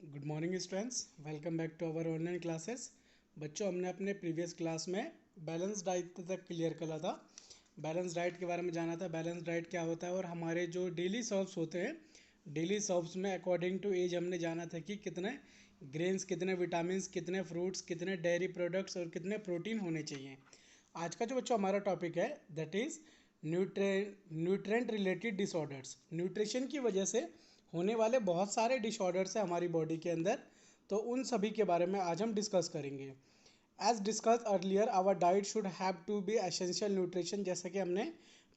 Good morning students, welcome back to our online classes. बच्चों, हमने अपने प्रीवियस क्लास में बैलेंस डाइट तक क्लियर करा था। बैलेंस डाइट के बारे में जाना था, बैलेंस डाइट क्या होता है और हमारे जो डेली सर्व्स होते हैं, डेली सर्व्स में अकॉर्डिंग टू एज हमने जाना था कि कितने ग्रेन्स, कितने विटामिन्स, कितने फ्रूट्स, कितने डेयरी प्रोडक्ट्स और कितने प्रोटीन होने चाहिए। आज का जो बच्चों हमारा टॉपिक है that is nutrient related disorders. Nutrition की वजह से होने वाले बहुत सारे डिसऑर्डर्स हैं हमारी बॉडी के अंदर, तो उन सभी के बारे में आज हम डिस्कस करेंगे। As discuss earlier, our diet should have to be essential nutrition. जैसे कि हमने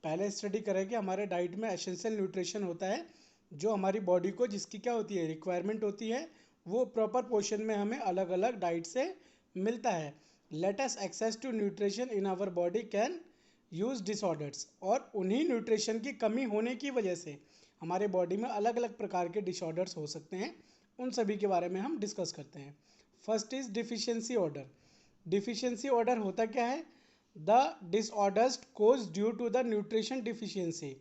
पहले स्टडी करा है कि हमारे डाइट में एसेंशियल न्यूट्रिशन होता है, जो हमारी बॉडी को जिसकी क्या होती है, रिक्वायरमेंट होती है, वो प्रॉपर पोर्शन में हमें अलग अलग डाइट से मिलता है। Let us access to nutrition in our body can use disorders. और उन्हीं न्यूट्रिशन की कमी होने की वजह से हमारे बॉडी में अलग अलग प्रकार के डिसऑर्डर्स हो सकते हैं। उन सभी के बारे में हम डिस्कस करते हैं। First is deficiency order. Deficiency order होता क्या है? The disorders cause due to the nutrition deficiency.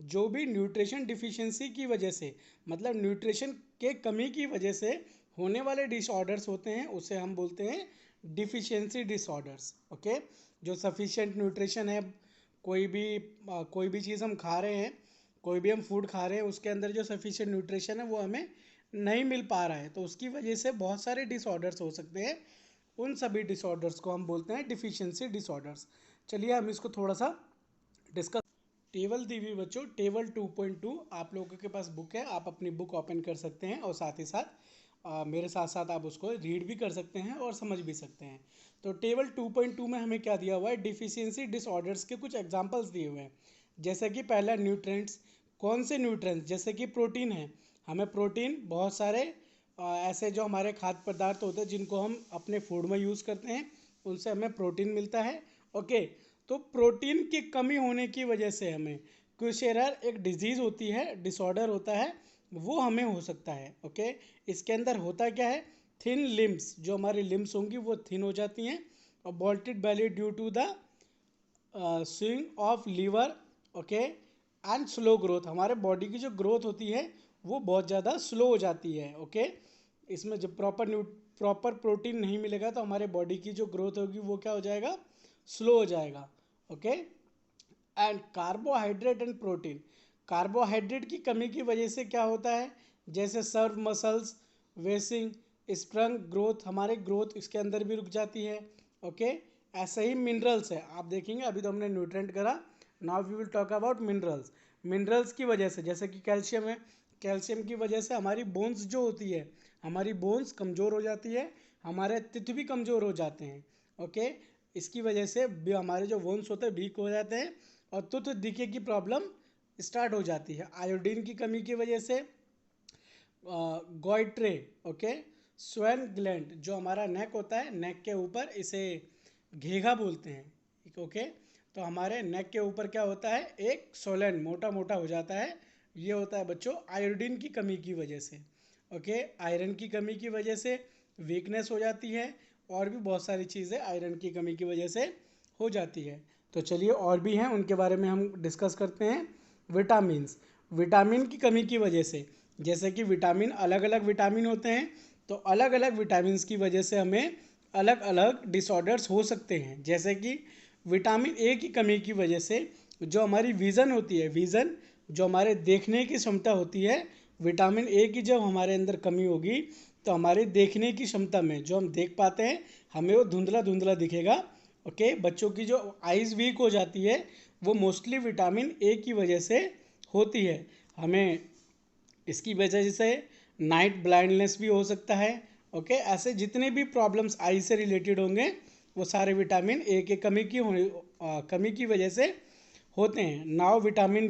जो भी न्यूट्रिशन डिफिशियंसी की वजह से, मतलब न्यूट्रिशन के कमी की वजह से होने वाले डिसऑर्डर्स होते हैं, उसे हम बोलते हैं डिफिशियंसी डिसऑर्डर्स। ओके, जो सफिशिएंट न्यूट्रिशन है, कोई भी चीज़ हम खा रहे हैं, कोई भी हम फूड खा रहे हैं, उसके अंदर जो सफिशिएंट न्यूट्रिशन है वो हमें नहीं मिल पा रहा है, तो उसकी वजह से बहुत सारे डिसऑर्डर्स हो सकते हैं। उन सभी डिसऑर्डर्स को हम बोलते हैं डिफिशियंसी डिसऑर्डर्स। चलिए हम इसको थोड़ा सा डिस्कस। टेबल दी हुई बच्चों, टेबल 2.2 आप लोगों के पास बुक है, आप अपनी बुक ओपन कर सकते हैं और साथ ही साथ मेरे साथ साथ आप उसको रीड भी कर सकते हैं और समझ भी सकते हैं। तो टेबल 2.2 में हमें क्या दिया हुआ है? डिफिशियंसी डिसऑर्डर्स के कुछ एग्जांपल्स दिए हुए हैं। जैसे कि पहला न्यूट्रेंट्स। कौन से न्यूट्रेंट्स? जैसे कि प्रोटीन है, हमें प्रोटीन बहुत सारे ऐसे जो हमारे खाद्य पदार्थ होते हैं जिनको हम अपने फूड में यूज़ करते हैं, उनसे हमें प्रोटीन मिलता है। ओके, तो प्रोटीन की कमी होने की वजह से हमें क्वेशेरर एक डिजीज़ होती है, डिसऑर्डर होता है, वो हमें हो सकता है। ओके, इसके अंदर होता क्या है? थिन लिम्स, जो हमारी लिम्स होंगी वो थिन हो जाती हैं, और bloated belly due to the swelling of liver. Okay, and slow growth. हमारे बॉडी की जो ग्रोथ होती है वो बहुत ज़्यादा स्लो हो जाती है। ओके, इसमें जब प्रॉपर प्रोटीन नहीं मिलेगा तो हमारे बॉडी की जो ग्रोथ होगी वो क्या हो जाएगा? स्लो हो जाएगा। Okay, and carbohydrate and protein. Carbohydrate की कमी की वजह से क्या होता है? जैसे सर्व मसल्स वेसिंग स्ट्रंग ग्रोथ, हमारे ग्रोथ इसके अंदर भी रुक जाती है। ओके, ऐसे ही मिनरल्स है, आप देखेंगे अभी तो हमने न्यूट्रेंट करा, now we will talk about minerals. Minerals की वजह से जैसे कि कैल्शियम है, कैल्शियम की वजह से हमारी बोन्स जो होती है, हमारी बोन्स कमज़ोर हो जाती है, हमारे तिथ भी कमज़ोर हो जाते हैं। ओके, इसकी वजह से भी हमारे जो बोन्स होते हैं वीक हो जाते हैं और तुथ दिखे की प्रॉब्लम स्टार्ट हो जाती है। आयोडीन की कमी की वजह से गॉइट्रे। ओके, स्वेन ग्लैंड, जो हमारा नेक होता है, नेक के ऊपर इसे घेघा बोलते हैं। ओके, तो हमारे नेक के ऊपर क्या होता है? एक सोलन मोटा मोटा हो जाता है, ये होता है बच्चों आयोडीन की कमी की वजह से। ओके, आयरन की कमी की वजह से वीकनेस हो जाती है, और भी बहुत सारी चीज़ें आयरन की कमी की वजह से हो जाती है। तो चलिए और भी हैं, उनके बारे में हम डिस्कस करते हैं। विटामिन्स। विटामिन की कमी की वजह से, जैसे कि विटामिन अलग अलग विटामिन होते हैं, तो अलग अलग विटामिन्स की वजह से हमें अलग अलग डिसऑर्डर्स हो सकते हैं। जैसे कि विटामिन ए की कमी की वजह से जो हमारी विज़न होती है, विज़न जो हमारे देखने की क्षमता होती है, विटामिन ए की जब हमारे अंदर कमी होगी तो हमारे देखने की क्षमता में जो हम देख पाते हैं हमें वो धुंधला धुंधला दिखेगा। ओके, बच्चों की जो आइज़ वीक हो जाती है वो मोस्टली विटामिन ए की वजह से होती है। हमें इसकी वजह से नाइट ब्लाइंडनेस भी हो सकता है। ओके, ऐसे जितने भी प्रॉब्लम्स आई से रिलेटेड होंगे वो सारे विटामिन ए के कमी की वजह से होते हैं। नाउ विटामिन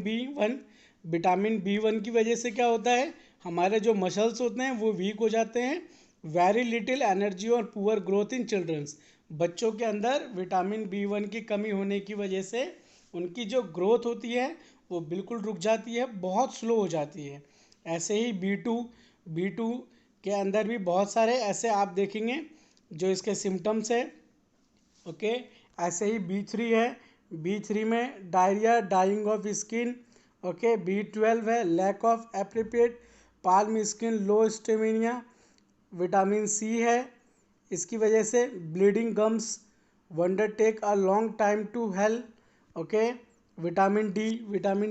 बी वन की वजह से क्या होता है? हमारे जो मसल्स होते हैं वो वीक हो जाते हैं। वेरी लिटिल एनर्जी और पुअर ग्रोथ इन चिल्ड्रंस। बच्चों के अंदर विटामिन बी वन की कमी होने की वजह से उनकी जो ग्रोथ होती है वो बिल्कुल रुक जाती है, बहुत स्लो हो जाती है। ऐसे ही बी टू के अंदर भी बहुत सारे ऐसे आप देखेंगे जो इसके सिम्टम्स है। ओके, ऐसे ही बी थ्री है, बी थ्री में diarrhoea, dying of skin. Okay, बी12 है, lack of appropriate pale skin, low stamina, vitamin C है, इसकी वजह से bleeding gums wounds take a long time to heal. Okay, vitamin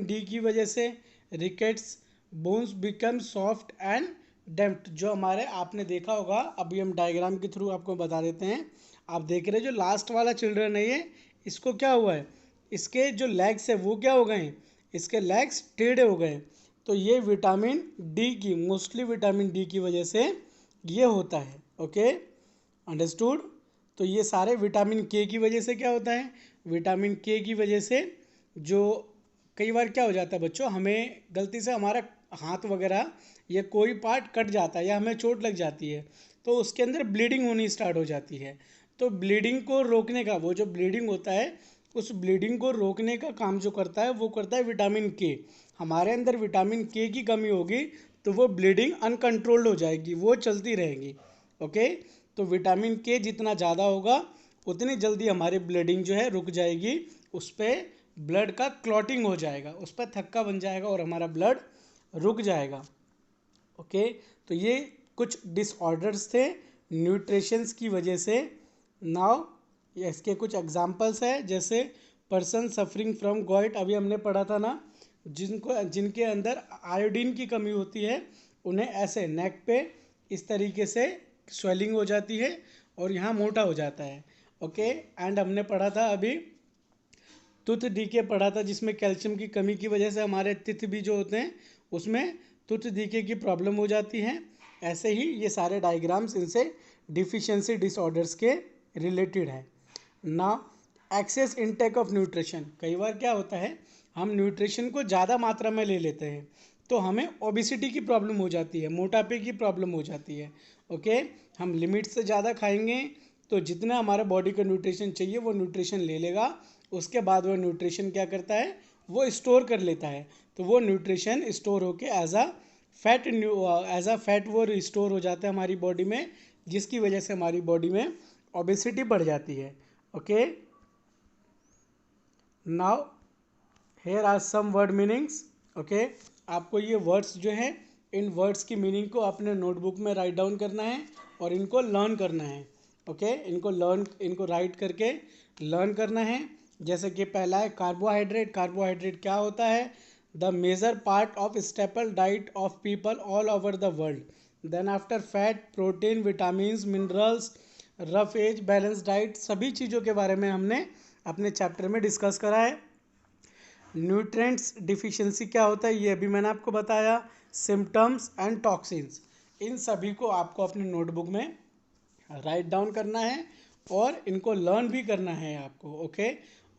D की वजह से rickets bones become soft and damped. जो हमारे आपने देखा होगा, अभी हम डायग्राम के थ्रू आपको बता देते हैं। आप देख रहे हैं जो लास्ट वाला चिल्ड्रन है ये, इसको क्या हुआ है, इसके जो लेग्स है वो क्या हो गए हैं, इसके लेग्स टेढ़े हो गए। तो ये विटामिन डी की, मोस्टली विटामिन डी की वजह से ये होता है। Okay, understood. तो ये सारे विटामिन के की वजह से क्या होता है, विटामिन के की वजह से जो कई बार क्या हो जाता है बच्चों, हमें गलती से हमारा हाथ वगैरह या कोई पार्ट कट जाता है या हमें चोट लग जाती है, तो उसके अंदर ब्लीडिंग होनी स्टार्ट हो जाती है। तो ब्लीडिंग को रोकने का, वो जो ब्लीडिंग होता है उस ब्लीडिंग को रोकने का काम जो करता है वो करता है विटामिन के। हमारे अंदर विटामिन के की कमी होगी तो वो ब्लीडिंग अनकंट्रोल्ड हो जाएगी, वो चलती रहेगी। ओके, तो विटामिन के जितना ज़्यादा होगा उतनी जल्दी हमारी ब्लीडिंग जो है रुक जाएगी, उस पर ब्लड का क्लॉटिंग हो जाएगा, उस पर थक्का बन जाएगा और हमारा ब्लड रुक जाएगा। ओके, तो ये कुछ डिसऑर्डर्स थे न्यूट्रिशंस की वजह से। नाउ इसके कुछ एग्जांपल्स है, जैसे पर्सन सफरिंग फ्रॉम गॉइट, अभी हमने पढ़ा था ना, जिनके अंदर आयोडीन की कमी होती है उन्हें ऐसे नेक पे इस तरीके से स्वेलिंग हो जाती है और यहाँ मोटा हो जाता है। ओके, एंड हमने पढ़ा था अभी टूथ डीके पढ़ा था, जिसमें कैल्शियम की कमी की वजह से हमारे तिथ भी जो होते हैं उसमें टूथ डीके की प्रॉब्लम हो जाती है। ऐसे ही ये सारे डायग्राम्स इनसे डिफिशियंसी डिसऑर्डर्स के रिलेटेड है ना। एक्सेस इनटेक ऑफ न्यूट्रिशन, कई बार क्या होता है हम न्यूट्रिशन को ज़्यादा मात्रा में ले लेते हैं तो हमें ओबिसिटी की प्रॉब्लम हो जाती है, मोटापे की प्रॉब्लम हो जाती है। ओके, हम लिमिट से ज़्यादा खाएंगे तो जितना हमारे बॉडी को न्यूट्रिशन चाहिए वो न्यूट्रिशन ले लेगा, उसके बाद वो न्यूट्रिशन क्या करता है, वो स्टोर कर लेता है। तो वो न्यूट्रिशन स्टोर होके एज अ फैट वो स्टोर हो जाता है हमारी बॉडी में, जिसकी वजह से हमारी बॉडी में ओबेसिटी बढ़ जाती है। Okay, now here are some word meanings. Okay, आपको ये वर्ड्स जो हैं, इन वर्ड्स की मीनिंग को अपने नोटबुक में राइट डाउन करना है और इनको लर्न करना है। ओके, इनको राइट करके लर्न करना है। जैसे कि पहला है कार्बोहाइड्रेट। कार्बोहाइड्रेट क्या होता है, the major part of staple diet of people all over the world. Then after fat, protein, vitamins, minerals, roughage, balance diet, सभी चीज़ों के बारे में हमने अपने चैप्टर में डिस्कस करा है। न्यूट्रिएंट्स डिफिशिएंसी क्या होता है ये अभी मैंने आपको बताया। सिम्टम्स एंड टॉक्सिन्स, इन सभी को आपको अपने नोटबुक में राइट डाउन करना है और इनको लर्न भी करना है आपको। ओके,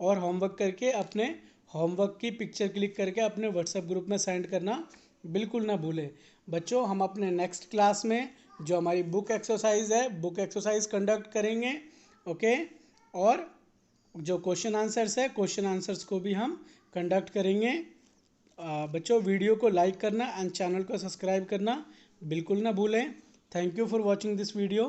और होमवर्क करके अपने होमवर्क की पिक्चर क्लिक करके अपने व्हाट्सएप ग्रुप में सेंड करना बिल्कुल ना भूलें। बच्चों, हम अपने नेक्स्ट क्लास में जो हमारी बुक एक्सरसाइज है, बुक एक्सरसाइज कंडक्ट करेंगे। ओके, और जो क्वेश्चन आंसर्स है, क्वेश्चन आंसर्स को भी हम कंडक्ट करेंगे। बच्चों, वीडियो को लाइक करना एंड चैनल को सब्सक्राइब करना बिल्कुल ना भूलें। Thank you for watching this video.